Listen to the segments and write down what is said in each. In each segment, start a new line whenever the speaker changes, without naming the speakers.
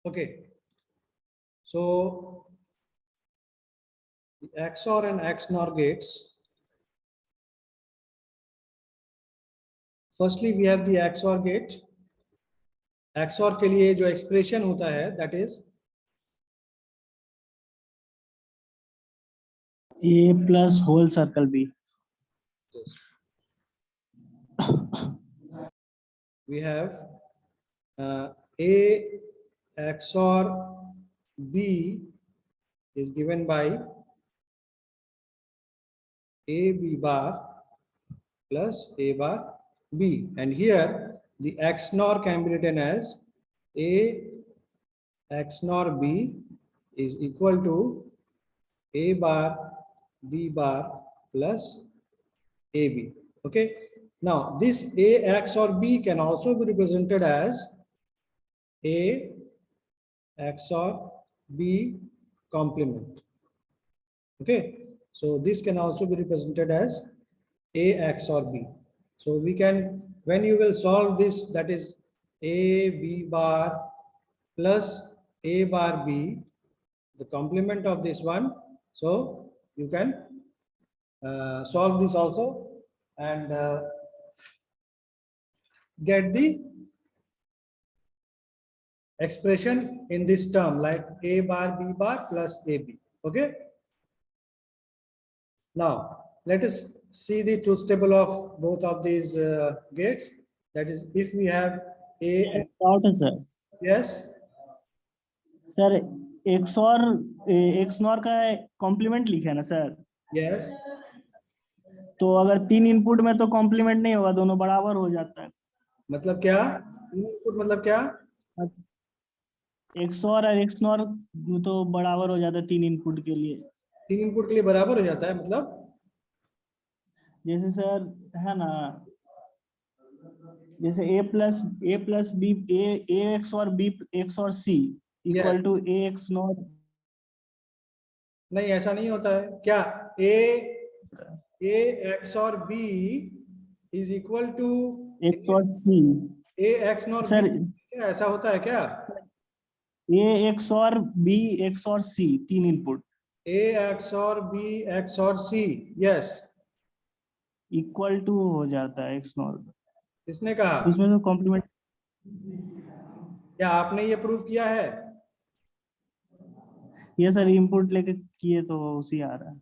Okay, so the XOR and XNOR gates. Firstly, we have the XOR gate. XOR के लिए जो expression होता है, that is
A plus whole circle B.
We have A XOR B is given by A B bar plus A bar B, and here the XNOR can be written as A XNOR B is equal to A bar B bar plus AB. Okay, now this A XOR B can also be represented as A XOR B complement. Okay, so this can also be represented as A XOR B. So we can, when you will solve this, that is A B bar plus A bar B, the complement of this one. So you can solve this also and get the expression in this term like A bar B bar plus AB. Okay. Now let us see the truth table of both of these gates. That is, if we have A.
Doubt है sir.
Yes.
Sir XOR का complement लिखा है ना sir?
Yes.
तो अगर 3 input में तो complement नहीं होगा, दोनों बराबर हो जाता है.
मतलब क्या? इनपुट मतलब क्या?
XOR और XNOR तो बराबर हो जाता है 3 इनपुट के लिए.
3 इनपुट के लिए बराबर हो जाता है मतलब?
जैसे सर है ना, जैसे A plus B A XOR B XOR C equal to A XNOR.
नहीं, ऐसा नहीं होता है क्या? A XOR B is equal to
XOR C.
A XNOR
sir
क्या ऐसा होता है क्या?
A XOR B XOR C 3 input.
A XOR B XOR C, yes.
Equal to हो जाता है XNOR.
किसने कहा?
उसमें तो कॉम्प्लीमेंट.
क्या आपने ये प्रूव किया है?
ये सर इनपुट लेके किए तो उसी आ रहा है.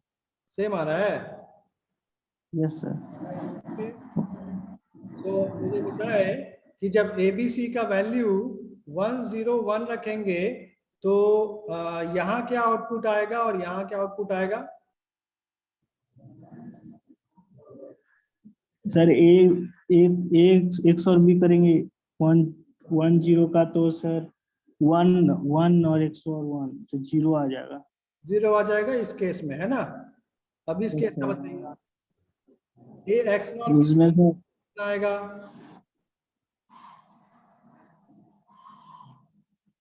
सेम आ रहा है?
Yes sir.
तो मुझे पता है कि जब ABC का वैल्यू 101 रखेंगे तो यहाँ क्या आउटपुट आएगा और यहाँ क्या आउटपुट आएगा?
सर A XOR B करेंगे 1 1 0 का तो सर 1 1 और XOR 1 तो 0 आ जाएगा.
0 आ जाएगा इस केस में, है ना? अब इस केस में बताइए A XNOR
उसमें से
आएगा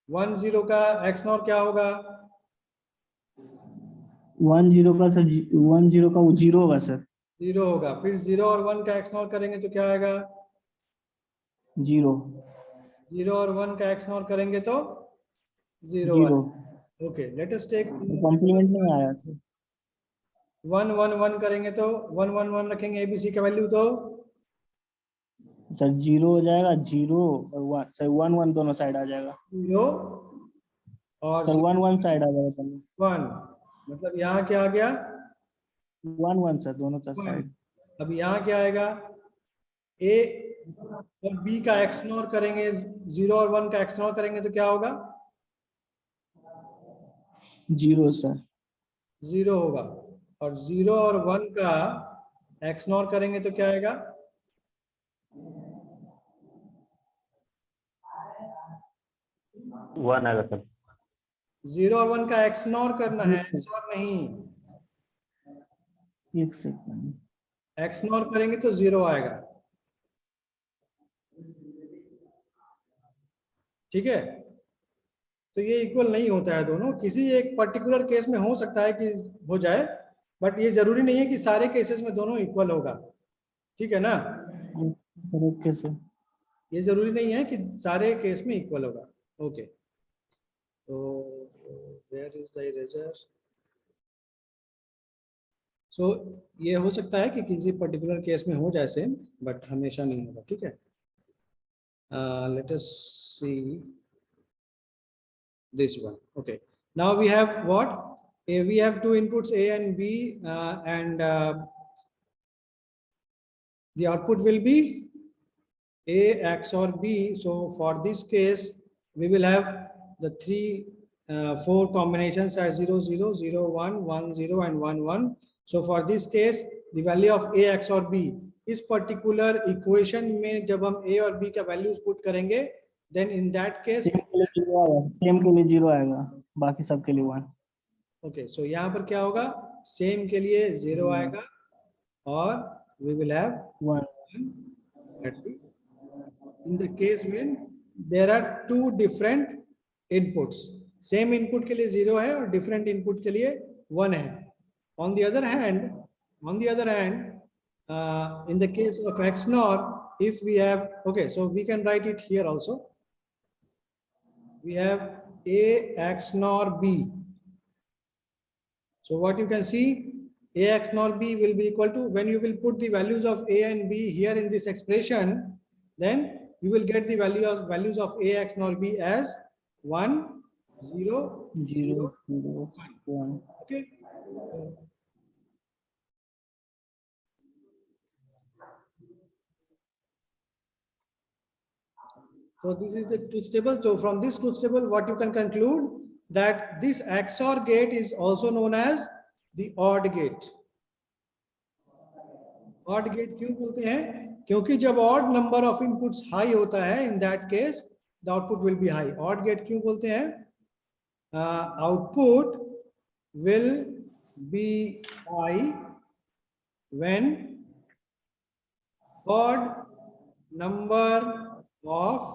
1 0 का XNOR क्या होगा?
1 0 का सर 1 0 का वो 0 होगा सर.
0 होगा. फिर 0 और 1 का XNOR करेंगे तो क्या आएगा?
0.
0 और 1 का XNOR करेंगे तो 0. Okay, let us take
complement नहीं आया सर.
1 1 1 करेंगे तो 1 1 1 रखेंगे ABC का वैल्यू तो
सर 0 हो जाएगा. 0 और 1 सर 1 1 दोनों साइड आ जाएगा.
0 और
सर 1 1 साइड आ जाएगा.
1 मतलब यहाँ क्या आ गया?
1 1 सर दोनों साइड.
अब यहाँ क्या आएगा? A और B का XNOR करेंगे, 0 और 1 का XNOR करेंगे तो क्या होगा?
0 सर.
0 होगा. और 0 और 1 का XNOR करेंगे तो क्या आएगा?
1 आएगा सर.
0 और 1 का XNOR करना है, XOR नहीं.
एक सेकंड.
XNOR करेंगे तो 0 आएगा. ठीक है? तो ये इक्वल नहीं होता है दोनों. किसी एक पर्टिकुलर केस में हो सकता है कि हो जाए, बट ये जरूरी नहीं है कि सारे केसेस में दोनों इक्वल होगा. ठीक है ना?
Okay sir.
ये जरूरी नहीं है कि सारे केस में इक्वल होगा. Okay. So where is the eraser? So ये हो सकता है कि किसी पर्टिकुलर केस में हो जाए सेम, बट हमेशा नहीं होगा, ठीक है. Let us see this one. Okay, now we have what? We have two inputs A and B, and the output will be A XOR B. So for this case, we will have the four combinations as 0, 0, 0, 1, 1, 0, and 1, 1. So for this case, the value of A XOR B, इस particular equation में जब हम A और B का values put करेंगे, then in that case,
same के लिए 0 आएगा, सेम के लिए 0 आएगा, बाकी सब के लिए 1.
okay, so यहाँ पर क्या होगा? Same के लिए 0 आएगा और we will have
1.
In the case when there are two different inputs, same input के लिए 0 है और different input के लिए 1 है. On the other hand, in the case of XNOR, if we have, okay, so we can write it here also. We have A XNOR B. So what you can see, A XNOR B will be equal to, when you will put the values of A and B here in this expression, then you will get the values of A XNOR B as 1, 0,
0, 0, 1.
okay. So this is the truth table. So from this truth table, what you can conclude, that this XOR gate is also known as the OR gate. OR gate क्यों बोलते हैं? क्योंकि जब odd number of inputs high होता है, in that case the output will be high. OR gate क्यों बोलते हैं? Output will be high when odd number of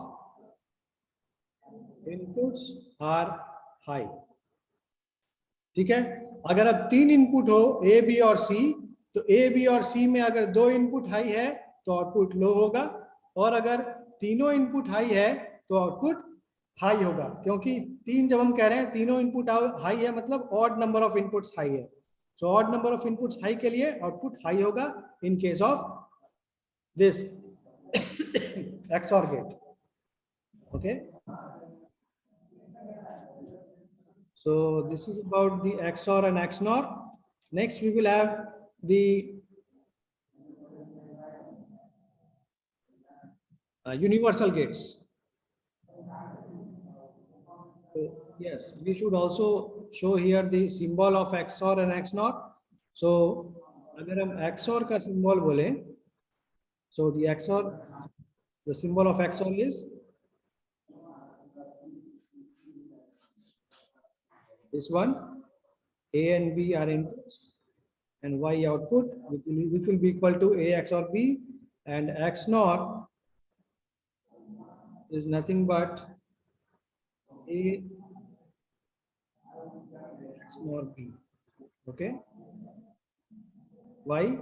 inputs are high. ठीक है. अगर अब 3 इनपुट हो A, B और C, तो A, B और C में अगर 2 इनपुट हाई है तो आउटपुट लो होगा, और अगर तीनों इनपुट हाई है तो आउटपुट हाई होगा. क्योंकि 3 जब हम कह रहे हैं तीनों इनपुट हाई है, मतलब odd number of inputs high है. So odd number of inputs high के लिए आउटपुट हाई होगा in case of this XOR gate. Okay. So this is about the XOR and XNOR. Next, we will have the universal gates. So yes, we should also show here the symbol of XOR and XNOR. So अगर हम XOR का symbol बोले, so the XOR, the symbol of XOR is this one. A and B are inputs, and Y output, which will be equal to A XOR B, and XNOR is nothing but A XNOR B. Okay. Y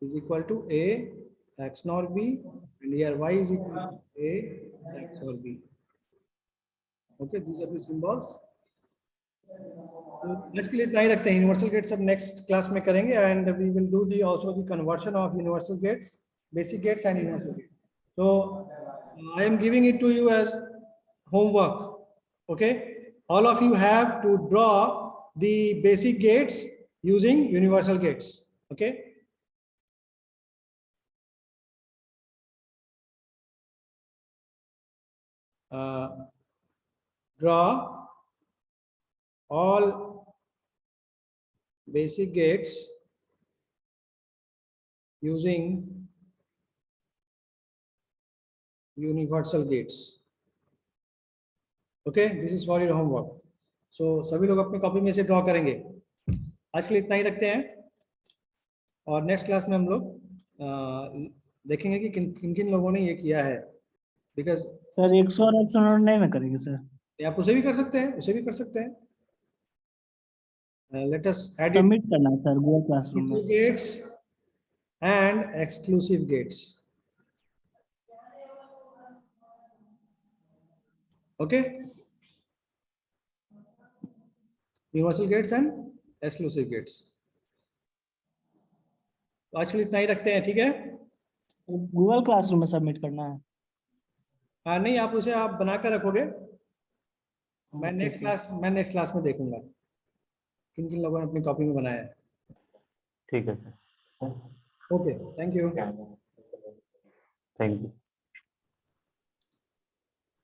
is equal to A XNOR B, and here Y is equal to A XOR B. Okay, these are the symbols. तो आज के लिए इतना ही रखते हैं. Universal gates अब next class में करेंगे, and we will do the also the conversion of universal gates, basic gates and universal gates. So I am giving it to you as homework. Okay, all of you have to draw the basic gates using universal gates. Okay. Draw all basic gates using universal gates. Okay, this is for your homework. So सभी लोग अपनी copy में से draw करेंगे. आज के लिए इतना ही रखते हैं, और नेक्स्ट क्लास में हम लोग देखेंगे कि किन किन लोगों ने ये किया है. बिकॉज
सर 100 नहीं ना करेंगे सर?
आप उसे भी कर सकते हैं, उसे भी कर सकते हैं. Let us add it.
Submit करना है सर गूगल क्लासरूम में.
Gates and exclusive gates. Okay. Universal gates and exclusive gates. तो आज के लिए इतना ही रखते हैं, ठीक है।
गूगल क्लासरूम में सबमिट करना है।
हाँ नहीं, आप उसे आप बना कर रखोगे, मैं
ओके
नेक्स्ट
सर।
क्लास मैं नेक्स्ट क्लास में देखूंगा किन किन लोगों ने अपनी कॉपी में बनाया है।
ठीक है sir,
okay, thank you.
Thank you.